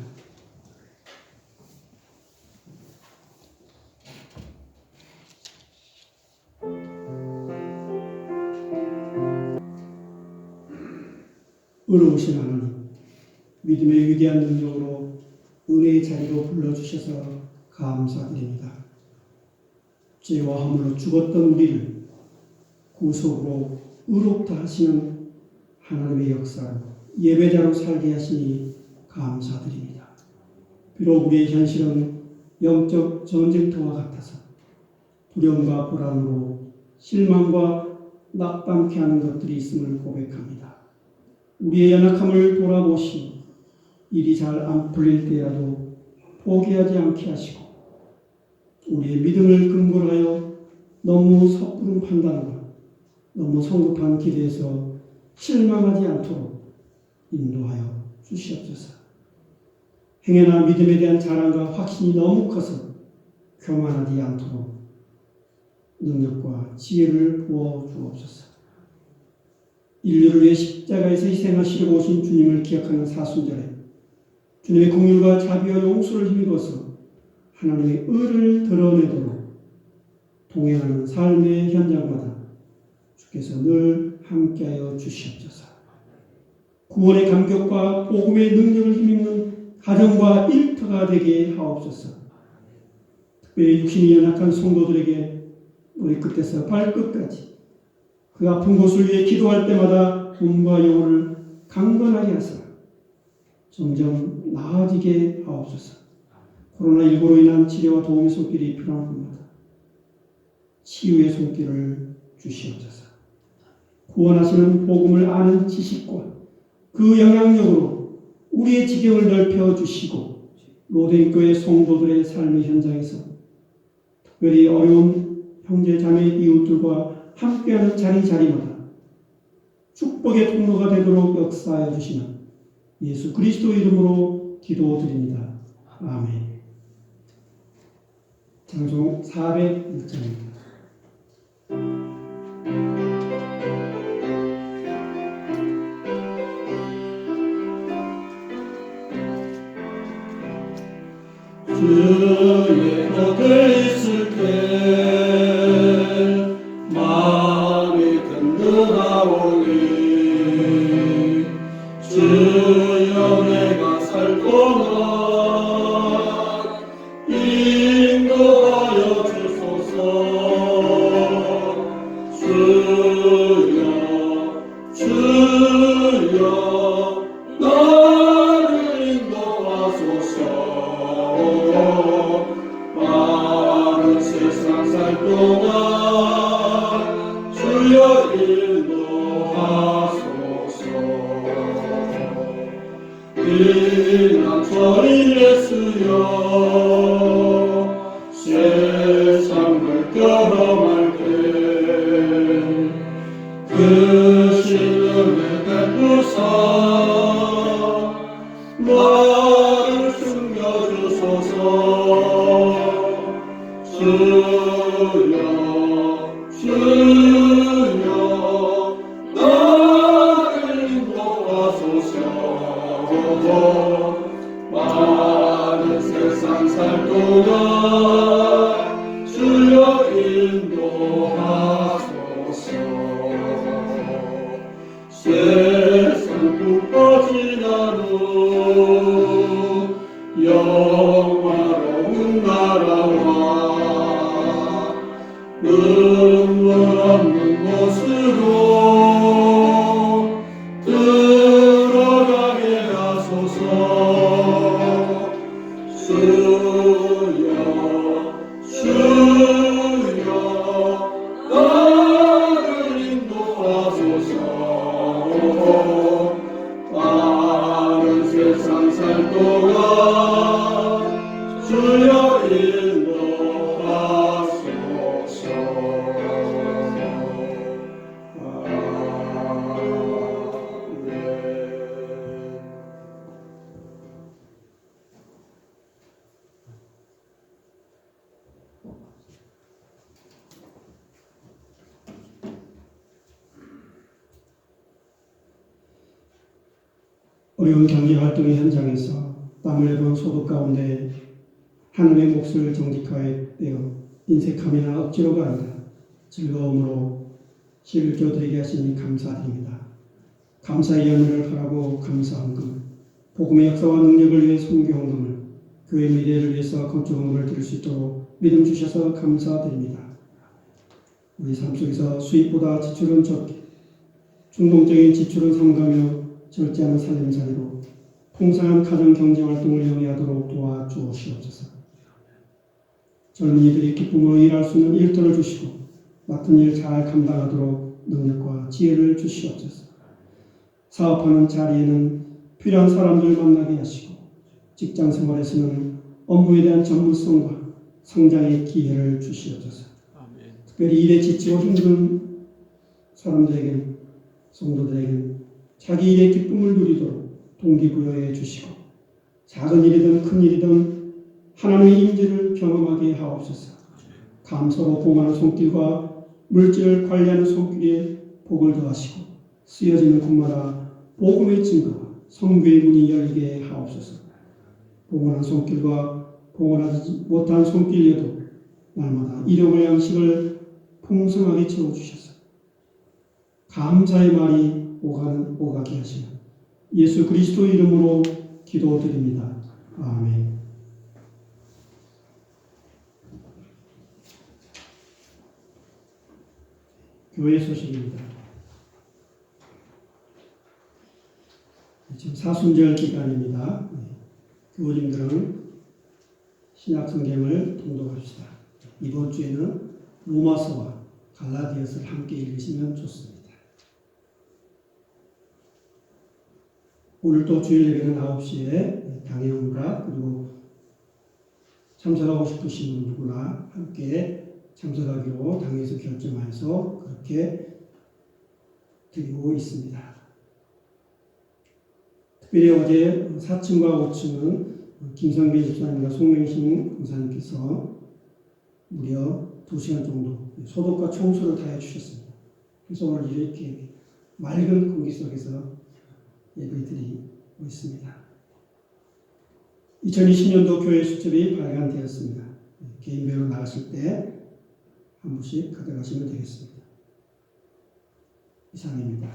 의로우신 하나님, 믿음의 위대한 능력으로 은혜의 자리로 불러주셔서 감사드립니다. 죄와 허물로 죽었던 우리를 구속으로 의롭다 하시는 하나님의 역사로 예배자로 살게 하시니 감사드립니다. 비록 우리의 현실은 영적 전쟁터와 같아서 불안과 불안으로 실망과 낙담케 하는 것들이 있음을 고백합니다. 우리의 연약함을 돌아보시고 일이 잘 안 풀릴 때라도 포기하지 않게 하시고 우리의 믿음을 근거로 하여 너무 섣부른 판단과 너무 성급한 기대에서 실망하지 않도록 인도하여 주시옵소서. 행여나 믿음에 대한 자랑과 확신이 너무 커서 교만하지 않도록 능력과 지혜를 부어 주옵소서. 인류를 위해 십자가에서 희생하시려고 오신 주님을 기억하는 사순절에 주님의 긍휼과 자비와 용서를 힘입어서 하나님의 의를 드러내도록 동행하는 삶의 현장마다 주께서 늘 함께하여 주시옵소서. 구원의 감격과 복음의 능력을 힘입는 가정과 일터가 되게 하옵소서. 특별히 육신이 연약한 성도들에게 우리 끝에서 발끝까지 그 아픈 곳을 위해 기도할 때마다 몸과 영혼을 강건하게 하사 점점 나아지게 하옵소서. 코로나19로 인한 치료와 도움의 손길이 필요한 분마다 치유의 손길을 주시옵소서. 구원하시는 복음을 아는 지식과 그 영향력으로 우리의 지경을 넓혀 주시고 로덴교회 성도들의 삶의 현장에서 특별히 어려운 형제 자매 이웃들과 함께하는 자리자리마다 축복의 통로가 되도록 역사하여 주시는 예수 그리스도 이름으로 기도드립니다. 아멘. 장송 401장입니다. 주의 곁에 있을 때 마음이 든든하오니 주여 내가 살 동안 인도하옵소서. 주여 주여 나를 인도하소서 많은 세상 살 동안 주여 인도하소서 비난처리 예수여 세상을 경험할 때 그 신음에 베푸사 나를 숨겨주소서 주여 주여 나를 인도하소서 많은 세상 살 동안 주여 인도하소서 세상 부퍼지나루 영화로운 나라와 눈물 없는 곳으로 들어가게 하소서 주여 주여 나를 인도하소서 많은 세상 살 동안 주여 인도하소서 어려운 경제 활동의 현장에서 땀을 내본 소득 가운데 하늘의 몫을 정직하게 떼어 인색함이나 억지로가 아니라 즐거움으로 실겨드리게 하시니 감사드립니다. 감사의 연회를 하라고 감사헌금, 복음의 역사와 능력을 위해 선교헌금을, 교회 미래를 위해서 건축헌금을 드릴 수 있도록 믿음 주셔서 감사드립니다. 우리 삶 속에서 수입보다 지출은 적게, 충동적인 지출은 삼가며 절제하는 살림살이로 풍성한 가정 경제 활동을 영위하도록 도와주시옵소서. 젊은이들이 기쁨으로 일할 수 있는 일터를 주시고 맡은 일 잘 감당하도록 능력과 지혜를 주시옵소서. 사업하는 자리에는 필요한 사람들 만나게 하시고 직장 생활에서는 업무에 대한 전문성과 성장의 기회를 주시옵소서. 특별히 일에 지치고 힘든 사람들에게는, 성도들에게는 자기 일의 기쁨을 누리도록 동기부여해 주시고 작은 일이든 큰 일이든 하나님의 임재를 경험하게 하옵소서. 감사로 봉하는 손길과 물질을 관리하는 손길에 복을 더하시고 쓰여지는 곳마다 복음의 증거와 성교의 문이 열리게 하옵소서. 봉헌한 손길과 봉헌하지 못한 손길에도 날마다 일용할 양식을 풍성하게 채워주셔서 감사의 말이 오가게 하시는 예수 그리스도 이름으로 기도드립니다. 아멘. 교회 소식입니다. 지금 사순절 기간입니다. 교우님들은 신약 성경을 통독합시다. 이번 주에는 로마서와 갈라디아서를 함께 읽으시면 좋습니다. 오늘 또 주일 예배는 9시에 당회원과 그리고 참석하고 싶으신 분 누구나 함께 참석하기로 당에서 결정하여서 그렇게 드리고 있습니다. 특별히 어제 4층과 5층은 김성배 집사님과 송명신 권사님께서 무려 2시간 정도 소독과 청소를 다 해주셨습니다. 그래서 오늘 이렇게 맑은 공기 속에서 예배드리고 있습니다. 2020년도 교회 수첩이 발간되었습니다. 개인별로 나가실 때 한 분씩 가져가시면 되겠습니다. 이상입니다.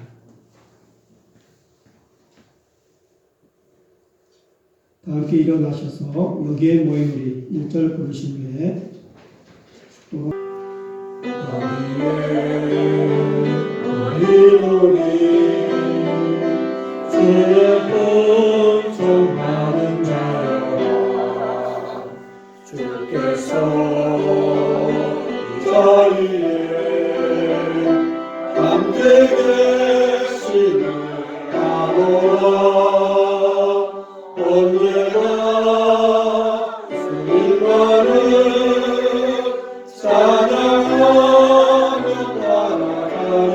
다 함께 일어나셔서 여기에 모인 우리 1절 부르신 후에 너희들이 주의 은총 많은 자여라. 주께서 이 자리에 함께 계시는 아노라. 언제나 주님만을 찬양하며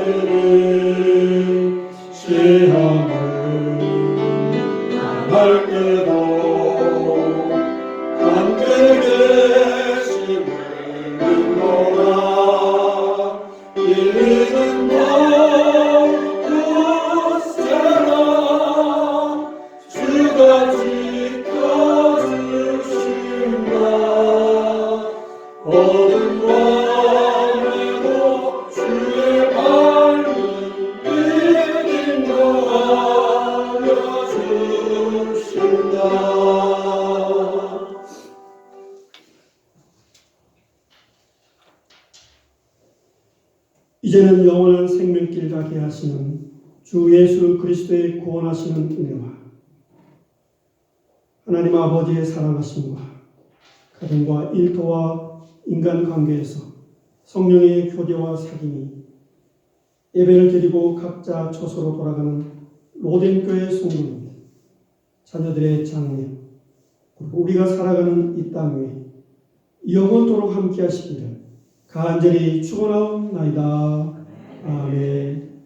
따라가리니 시험을 당할 때도 함께 계심을 믿노라. 이리는 굳세라. 주가 지켜주신다. 어둠과 매도 주의 밝은 빛인 거 알려주신다. 이제는 영원한 생명길 가게 하시는 주 예수 그리스도의 구원하시는 은혜와 하나님 아버지의 사랑하심과 가정과 일터와 인간관계에서 성령의 교제와 사귐이 예배를 드리고 각자 처소로 돌아가는 로덴교회 성도님, 자녀들의 장래, 그리고 우리가 살아가는 이 땅 위에 영원토록 함께 하시기를 간절히 축원하옵나이다. 아멘.